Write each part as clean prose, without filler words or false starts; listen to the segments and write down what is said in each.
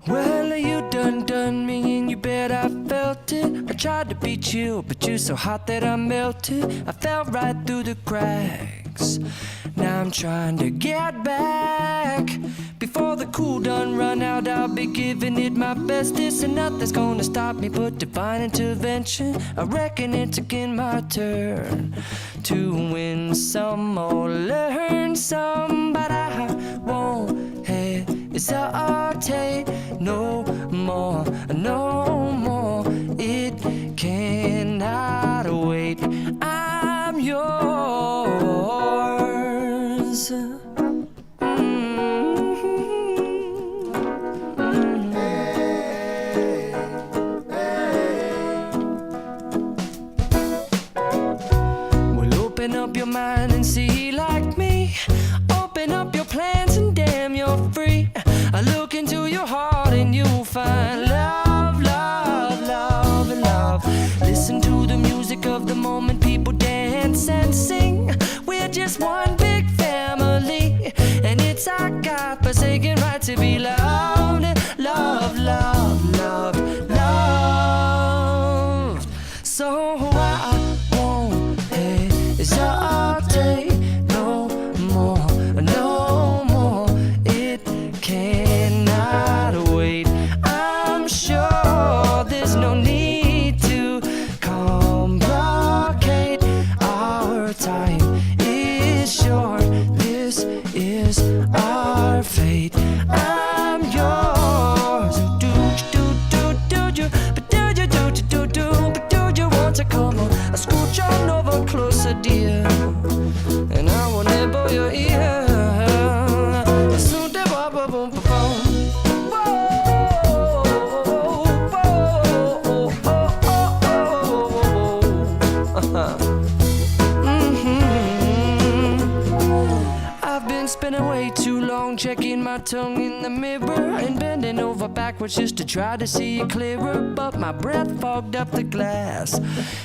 Well, you done me and you bet I felt it. I tried to be chill, but you're so hot that I melted. I fell right through the cracks. Now I'm trying to get back. Before the cool done run out, I'll be giving it my bestest, and nothing's gonna stop me but divine intervention. I reckon it's again my turn to win some or learn some, but I won't hesitate no more, no more. It cannot wait. I'm yours. Well, open up your mind and see like me. Open up your plans and damn, you're free. I look into your heart and you'll find love, love, love, and love. Listen to the music of the moment, people dance and sing. We're just one big family, and it's our God-forsaken right to be loved, love, love, love, love. So I won't hesitate no more, no more. It cannot wait. I'm sure there's no need to complicate. Our time is short. This is our fate. I'm yours. Do you, but do you, but do you want to come on? I scooch on over closer, dear, and I will nibble your ear. I've been spending way too long checking my tongue in the mirror and bending over backwards just to try to see it clearer, but my breath fogged up the glass,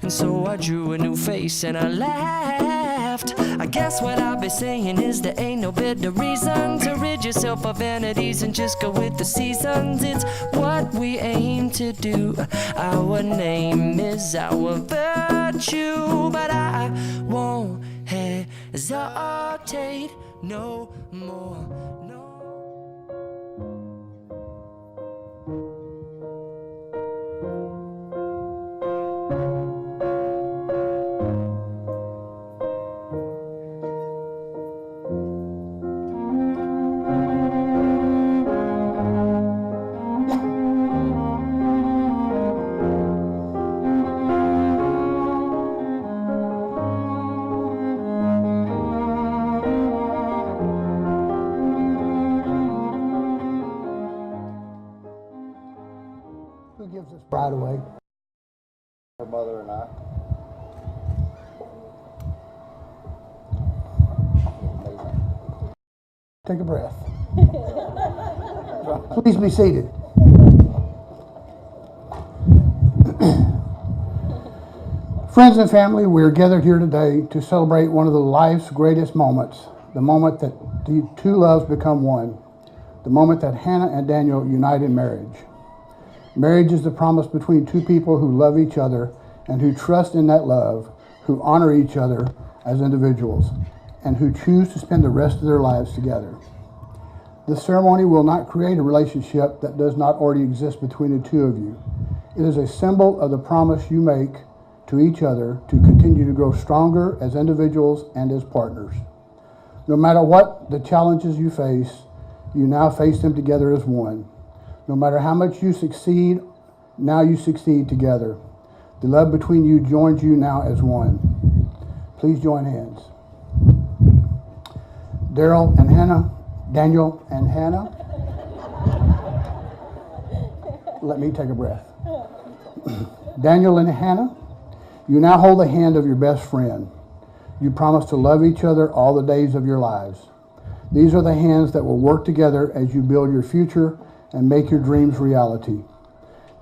and so I drew a new face and I laughed. I guess what I'll be saying is there ain't no better reason to rid yourself of vanities and just go with the seasons. It's what we aim to do. Our name is our virtue, but I won't hesitate no more. No. Who gives this bride away? Her mother and I. Take a breath. Please be seated. Friends and family, we are gathered here today to celebrate one of the life's greatest moments, the moment that the two loves become one, the moment that Hannah and Daniel unite in marriage. Marriage is the promise between two people who love each other and who trust in that love, who honor each other as individuals, and who choose to spend the rest of their lives together. This ceremony will not create a relationship that does not already exist between the two of you. It is a symbol of the promise you make to each other to continue to grow stronger as individuals and as partners. No matter what the challenges you face, you now face them together as one. No matter how much you succeed, now you succeed together. The love between you joins you now as one. Please join hands. Daryl and Hannah, Daniel and Hannah. Let me take a breath. Daniel and Hannah, you now hold the hand of your best friend. You promise to love each other all the days of your lives. These are the hands that will work together as you build your future and make your dreams reality.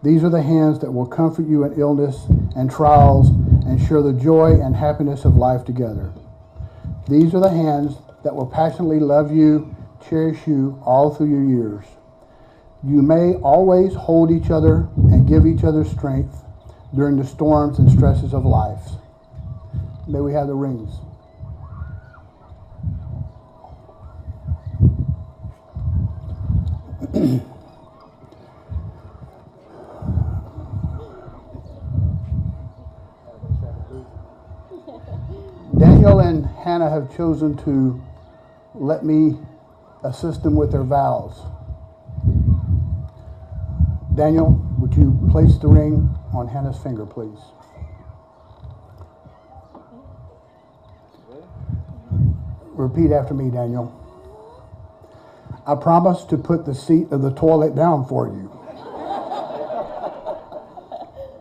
These are the hands that will comfort you in illness and trials and share the joy and happiness of life together. These are the hands that will passionately love you, cherish you all through your years. You may always hold each other and give each other strength during the storms and stresses of life. May we have the rings. Daniel and Hannah have chosen to let me assist them with their vows. Daniel, would you place the ring on Hannah's finger, please? Repeat after me, Daniel. I promise to put the seat of the toilet down for you.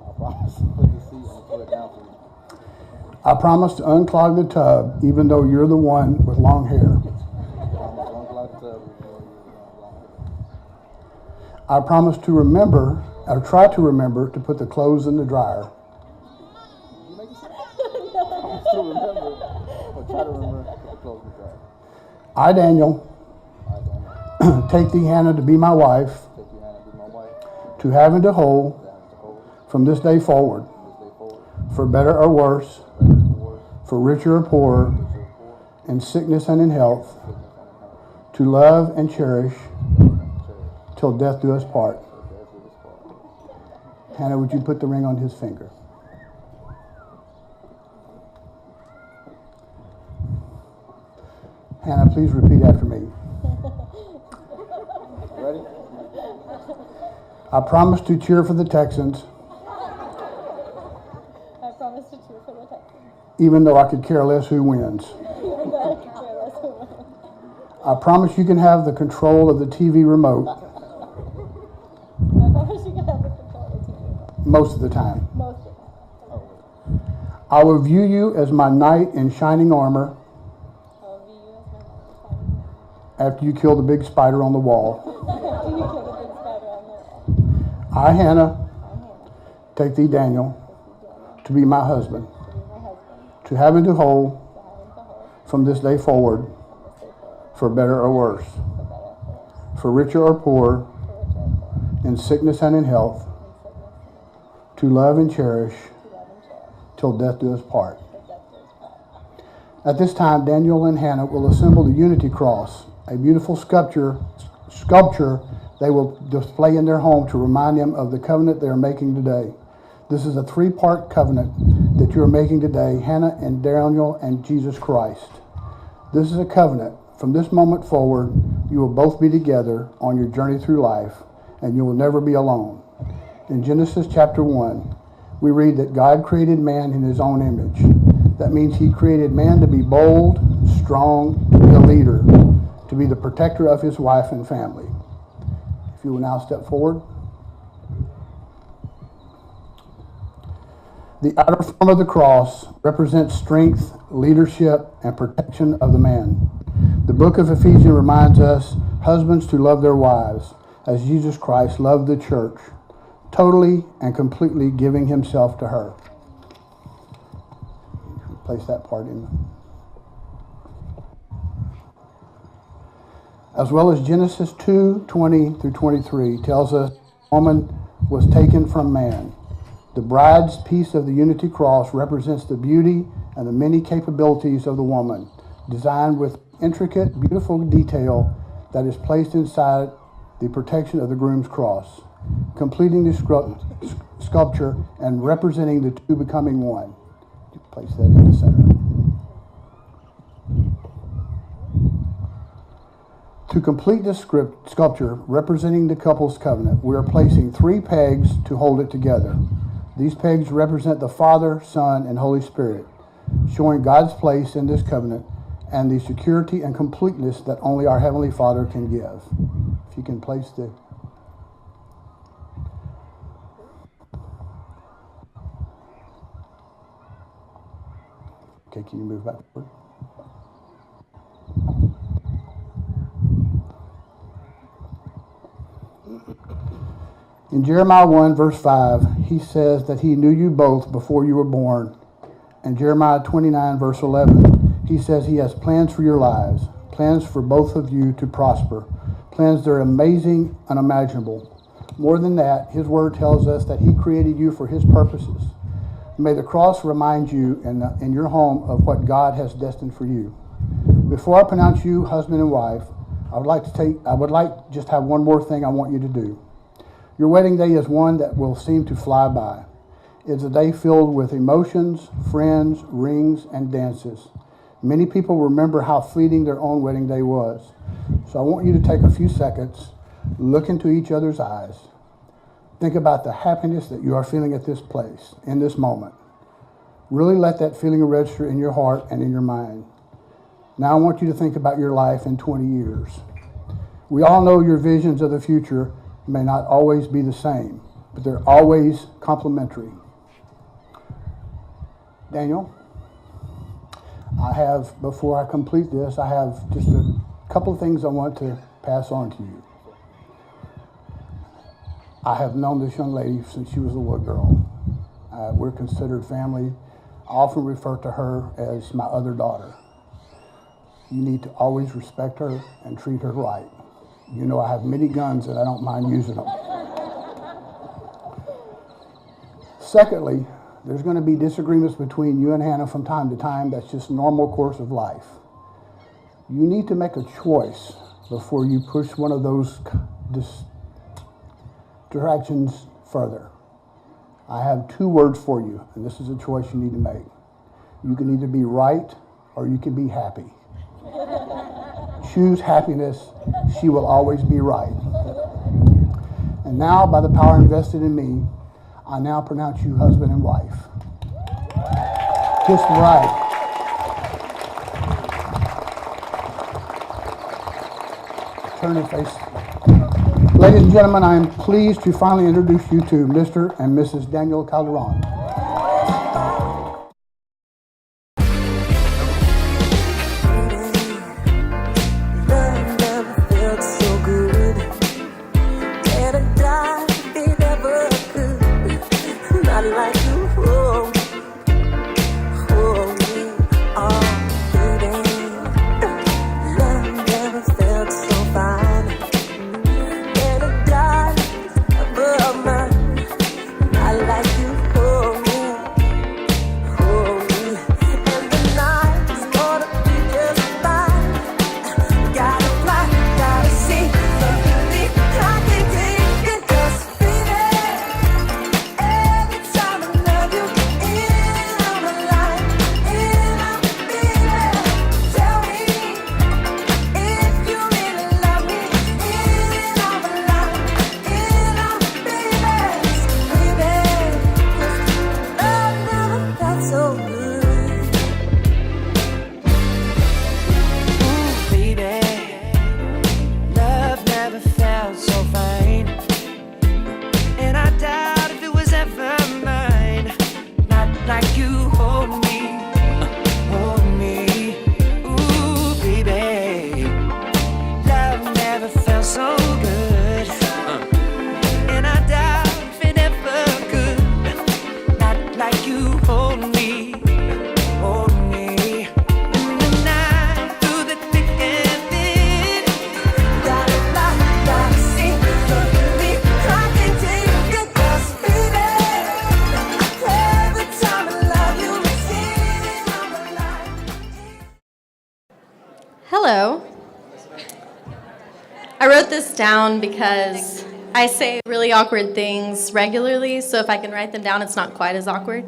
I promise to put the seat and put it down for you. I promise to unclog the tub, even though you're the one with long hair. I promise to unclog the tub even though you're the one with long hair. I promise to remember, or try to remember, to put the clothes in the dryer. Did you make it? I promise to remember, but try to remember to put the clothes in the dryer. I, Daniel, I, Daniel, take thee, Hannah, to be my wife, take you, Hannah, to be my wife, to have and to hold, to have to hold from this day forward, from this day forward, for better or worse, better or worse, for richer or poorer, rich or poor, in sickness and in health, sickness and in health, to love and cherish and cherish, till death do us part. till death do us part. Hannah, would you put the ring on his finger? Hannah, please repeat after me. Ready? I promise to cheer for the Texans, I promise to cheer for the Texans. even though I could care less who wins. Even though I could care less who wins. I promise you can have the control of the TV remote I promise you can have the control of the TV remote. most of the time. Most of the time. I will view you as my knight in shining armor I will view you as my husband. after you kill the big spider on the wall. After you kill the big spider on the wall. I, Hannah, I hand take thee, Daniel, to be my husband, to be my husband. to have and to hold To have and to hold from this day forward, from this day forward. for better or worse, For better or worse. for richer or poorer, For richer or poor. in sickness and in health, In sickness and in health. to love and cherish To love and cherish. till death do us part. Till death do us part. At this time, Daniel and Hannah will assemble the Unity Cross, a beautiful sculpture they will display in their home to remind them of the covenant they are making today. This is a three-part covenant that you are making today, Hannah and Daniel and Jesus Christ. This is a covenant. From this moment forward, you will both be together on your journey through life, and you will never be alone. In Genesis chapter 1, we read that God created man in his own image. That means he created man to be bold, strong, to be a leader, to be the protector of his wife and family. If you will now step forward. The outer form of the cross represents strength, leadership, and protection of the man. The book of Ephesians reminds us husbands to love their wives as Jesus Christ loved the church, totally and completely giving himself to her. Place that part in. As well as Genesis 2:20 through 23 tells us woman was taken from man. The bride's piece of the Unity Cross represents the beauty and the many capabilities of the woman, designed with intricate, beautiful detail that is placed inside the protection of the groom's cross, completing the sculpture and representing the two becoming one. Place that in the center. To complete this sculpture representing the couple's covenant, we are placing 3 pegs to hold it together. These pegs represent the Father, Son, and Holy Spirit, showing God's place in this covenant and the security and completeness that only our Heavenly Father can give. If you can place the... Okay, can you move backward? In Jeremiah 1, verse 5, he says that he knew you both before you were born. And Jeremiah 29, verse 11, he says he has plans for your lives, plans for both of you to prosper, plans that are amazing, unimaginable. More than that, his word tells us that he created you for his purposes. May the cross remind you in your home of what God has destined for you. Before I pronounce you husband and wife, I would like just have one more thing I want you to do. Your wedding day is one that will seem to fly by. It's a day filled with emotions, friends, rings, and dances. Many people remember how fleeting their own wedding day was. So I want you to take a few seconds, look into each other's eyes. Think about the happiness that you are feeling at this place, in this moment. Really let that feeling register in your heart and in your mind. Now I want you to think about your life in 20 years. We all know your visions of the future may not always be the same, but they're always complementary. Daniel, before I complete this, I have just a couple of things I want to pass on to you. I have known this young lady since she was a little girl. We're considered family. I often refer to her as my other daughter. You need to always respect her and treat her right. You know I have many guns and I don't mind using them. Secondly, there's going to be disagreements between you and Hannah from time to time. That's just normal course of life. You need to make a choice before you push one of those directions further. I have two words for you, and this is a choice you need to make. You can either be right or you can be happy. Choose happiness. She will always be right. And now, by the power invested in me, I now pronounce you husband and wife. Kiss the bride. Turn and face. Ladies and gentlemen, I am pleased to finally introduce you to Mr. and Mrs. Daniel Calderon. Hello. I wrote this down because I say really awkward things regularly, so if I can write them down, it's not quite as awkward.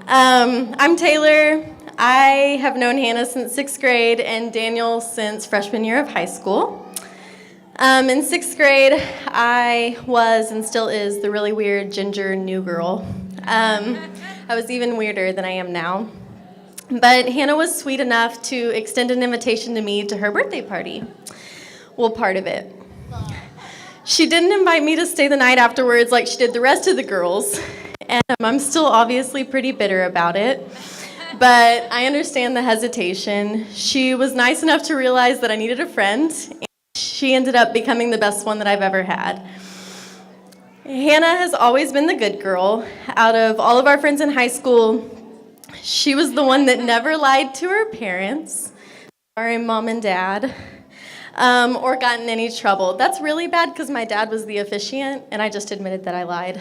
I'm Taylor. I have known Hannah since 6th grade and Daniel since freshman year of high school. In 6th grade, I was and still is the really weird ginger new girl. I was even weirder than I am now. But Hannah was sweet enough to extend an invitation to me to her birthday party. Well, part of it. She didn't invite me to stay the night afterwards like she did the rest of the girls, and I'm still obviously pretty bitter about it. But I understand the hesitation. She was nice enough to realize that I needed a friend, and she ended up becoming the best one that I've ever had. Hannah has always been the good girl. Out of all of our friends in high school, she was the one that never lied to her parents, sorry, mom and dad, or got in any trouble. That's really bad because my dad was the officiant, and I just admitted that I lied.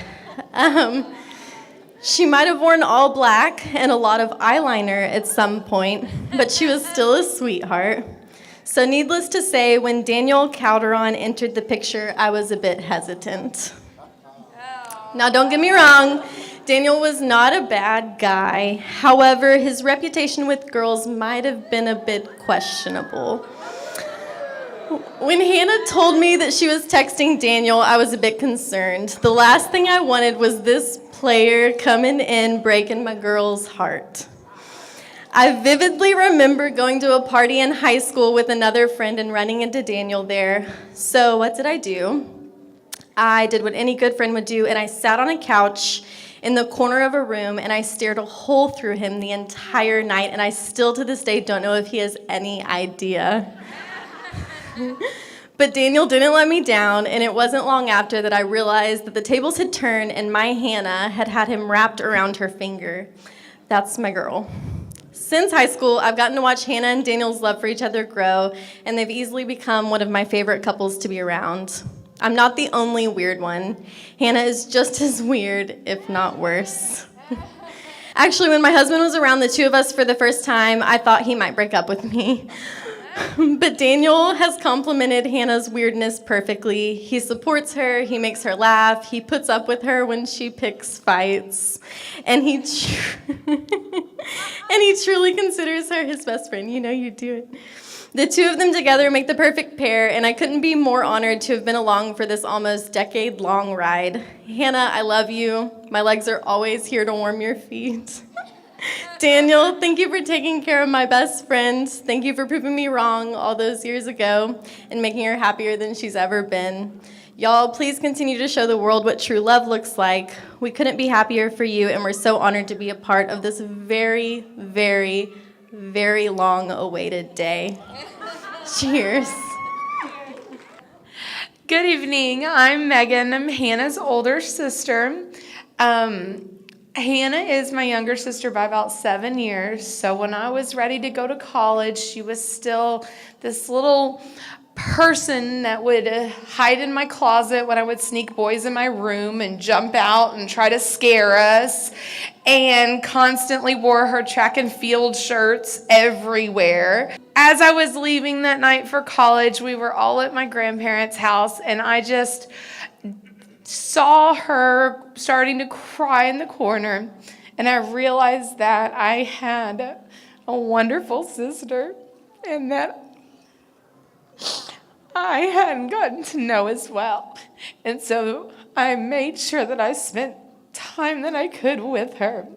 She might have worn all black and a lot of eyeliner at some point, but she was still a sweetheart. So needless to say, when Daniel Calderon entered the picture, I was a bit hesitant. Now, don't get me wrong, Daniel was not a bad guy. However, his reputation with girls might have been a bit questionable. When Hannah told me that she was texting Daniel, I was a bit concerned. The last thing I wanted was this player coming in, breaking my girl's heart. I vividly remember going to a party in high school with another friend and running into Daniel there. So what did I do? I did what any good friend would do, and I sat on a couch in the corner of a room, and I stared a hole through him the entire night, and I still to this day don't know if he has any idea. But Daniel didn't let me down, and it wasn't long after that I realized that the tables had turned and my Hannah had had him wrapped around her finger. That's my girl. Since high school, I've gotten to watch Hannah and Daniel's love for each other grow, and they've easily become one of my favorite couples to be around. I'm not the only weird one. Hannah is just as weird, if not worse. Actually, when my husband was around the two of us for the first time, I thought he might break up with me. But Daniel has complemented Hannah's weirdness perfectly. He supports her, he makes her laugh, he puts up with her when she picks fights, and he truly considers her his best friend. You know you do it. The two of them together make the perfect pair, and I couldn't be more honored to have been along for this almost decade-long ride. Hannah, I love you. My legs are always here to warm your feet. Daniel, thank you for taking care of my best friend. Thank you for proving me wrong all those years ago and making her happier than she's ever been. Y'all, please continue to show the world what true love looks like. We couldn't be happier for you, and we're so honored to be a part of this very, very, very long-awaited day. Cheers. Good evening. I'm Megan. I'm Hannah's older sister. Hannah is my younger sister by about 7 years. So when I was ready to go to college, she was still this little person that would hide in my closet when I would sneak boys in my room and jump out and try to scare us, and constantly wore her track and field shirts everywhere. As I was leaving that night for college, we were all at my grandparents' house, and I just saw her starting to cry in the corner, and I realized that I had a wonderful sister and that I hadn't gotten to know as well. And so I made sure that I spent time that I could with her.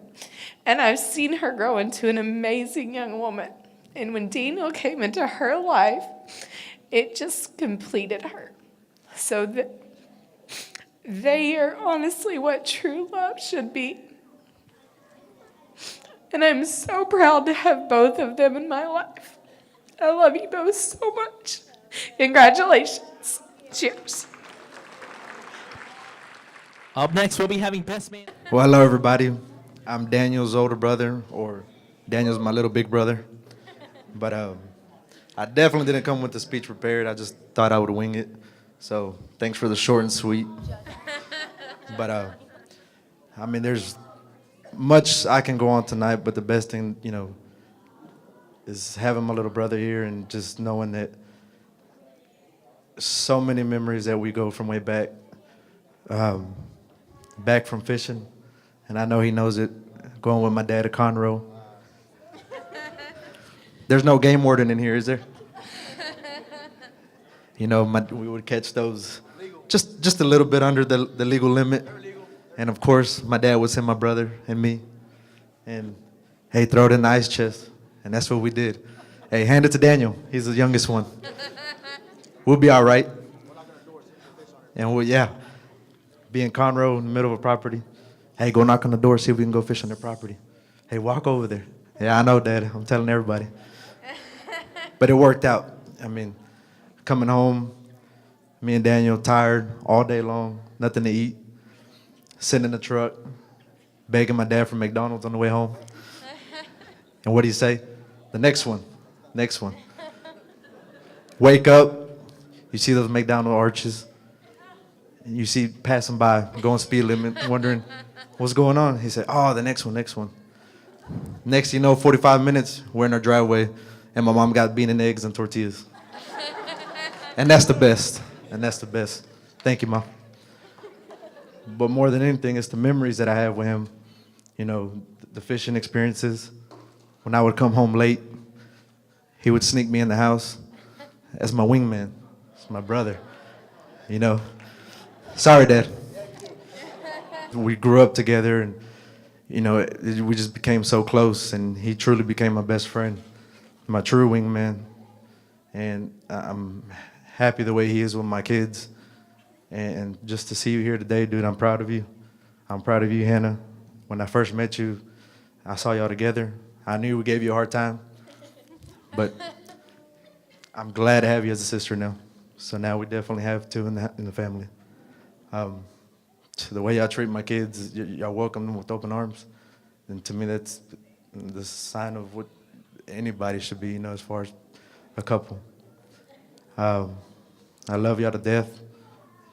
And I've seen her grow into an amazing young woman. And when Daniel came into her life, it just completed her. So that they are honestly what true love should be. And I'm so proud to have both of them in my life. I love you both so much. Congratulations. Cheers. Up next, we'll be having Best Man. Well, hello, everybody. I'm Daniel's older brother, or Daniel's my little big brother. But I definitely didn't come with the speech prepared. I just thought I would wing it. So thanks for the short and sweet. But, I mean, there's much I can go on tonight, but the best thing, is having my little brother here and just knowing that so many memories that we go from way back, back from fishing. And I know he knows it, going with my dad to Conroe. There's no game warden in here, is there? We would catch those just a little bit under the legal limit. And of course, my dad would send my brother and me. And, hey, throw it in the ice chest. And that's what we did. Hey, hand it to Daniel. He's the youngest one. We'll be all right. And be in Conroe in the middle of a property. Hey, go knock on the door, see if we can go fish on their property. Hey, walk over there. Yeah, I know, Dad. I'm telling everybody. But it worked out. I mean, coming home, me and Daniel tired all day long, nothing to eat. sitting in the truck, begging my dad for McDonald's on the way home. And what do you say? The next one, next one. Wake up, you see those McDonald's arches, and you see passing by, going speed limit, wondering what's going on. He said, oh, the next one, next one. Next you know, 45 minutes, we're in our driveway, and my mom got bean and eggs and tortillas. And that's the best, and that's the best. Thank you, Mom. But more than anything, it's the memories that I have with him. You know, the fishing experiences. When I would come home late, he would sneak me in the house as my wingman. It's my brother, you know. Sorry, Dad. We grew up together, and, you know, we just became so close, and he truly became my best friend, my true wingman. And I'm happy the way he is with my kids. And just to see you here today, dude, I'm proud of you. I'm proud of you, Hannah. When I first met you, I saw y'all together. I knew we gave you a hard time, but I'm glad to have you as a sister now. So now we definitely have two in the family. To the way y'all treat my kids, y'all welcome them with open arms. And to me, that's the sign of what anybody should be, you know, as far as a couple. I love y'all to death.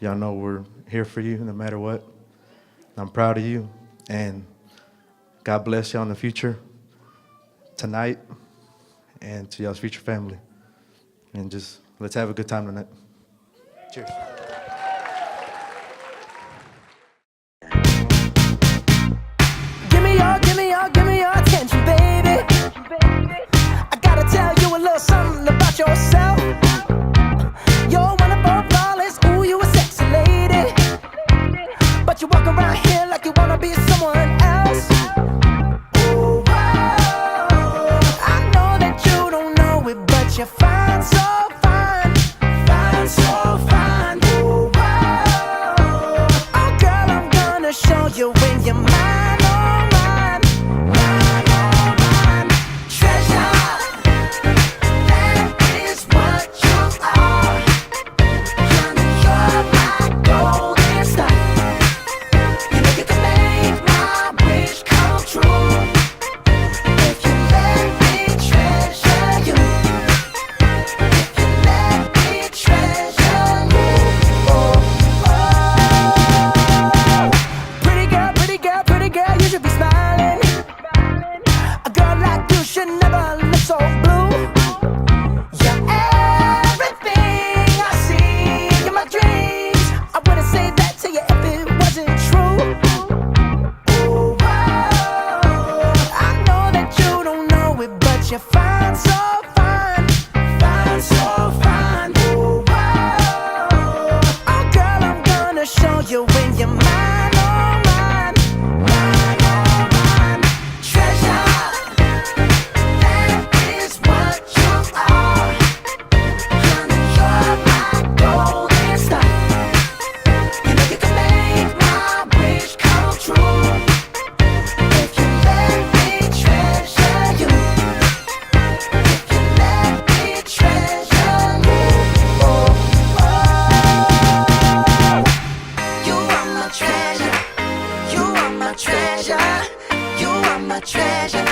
Y'all know we're here for you no matter what. I'm proud of you, and God bless y'all in the future, tonight, and to y'all's future family. And just let's have a good time tonight. Cheers. Give me your attention, baby. I gotta tell you a little something about yourself. You're wonderful, flawless, ooh, you a sexy lady. But you walk around here like you wanna be someone else. Ooh, whoa. I know that you don't know it, but you're fine, so fine. Fine, so fine. Ooh, whoa. Oh, girl, I'm gonna show you when you're mine, oh, mine. Mine, oh, mine. Treasure, that is what you are. Honey, you're my golden star. You know you can make my wish come true. If you let me treasure you. If you let me treasure you. Oh, oh. Pretty girl, pretty girl, pretty girl, you should be smiling. A girl like you should never look so blue. You're everything I see in my dreams. I wouldn't say that to you if it wasn't true. Ooh, whoa. I know that you don't know it, but you're fine, so fine. Fine, so fine. Ooh, whoa. Oh, girl, I'm gonna show you when you're mine, oh, mine. Mine, oh, mine. Treasure, that is what you are. Honey, you're my golden star. You know you can make my wish come true. If you let me treasure you. If you let me treasure you. Oh, oh. You are my treasure. You are my treasure. You are my treasure.